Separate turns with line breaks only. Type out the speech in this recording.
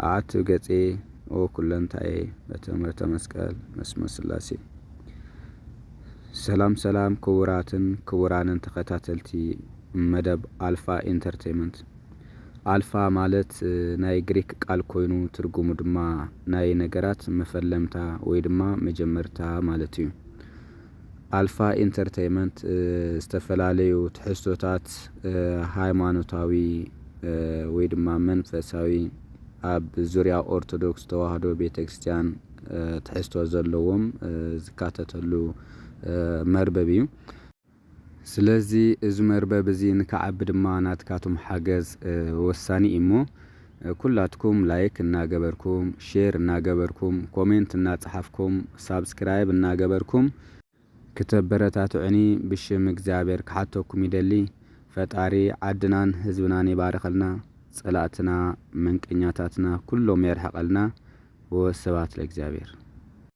አት ገጼ ወኩለንታዬ በትምህርተ መስቀል መስመር ስላሴ። ሰላም ሰላም ክቡራንን ተከታተልቲ መደብ አልፋ ኢንተርቴይንመንት። አልፋ ማለት ናይ ግሪክ ቃል ኮይኑ ትርጉሙ ድማ ናይ ነገራት መፈለምታ ወይ ድማ መጀመርታ ማለት እዩ። አልፋ ኢንተርቴይንመንት ዝተፈላለዩ ትሕዝቶታት ሃይማኖታዊ ወይ ድማ መንፈሳዊ ኣብ ዙርያ ኦርቶዶክስ ተዋህዶ ቤተክርስቲያን ትሕዝቶ ዘለዎም ዝካተተሉ መርበብ እዩ። ስለዚ እዚ መርበብ እዚ ንክዓቢ ድማ ናትካቶም ሓገዝ ወሳኒ እሞ ኩላትኩም ላይክ እናገበርኩም ሼር እናገበርኩም ኮሜንት እናጻሕፍኩም ሳብስክራይብ እናገበርኩም ክተበረታትዑኒ ብሽም እግዚአብሔር ክሓተኩም ይደሊ። ፈጣሪ ዓድናን ህዝብናን ይባርኸልና። ጸላእትና መንቀኛታትና ኩሎም የርሐቀልና። ወስብሐት ለእግዚአብሔር።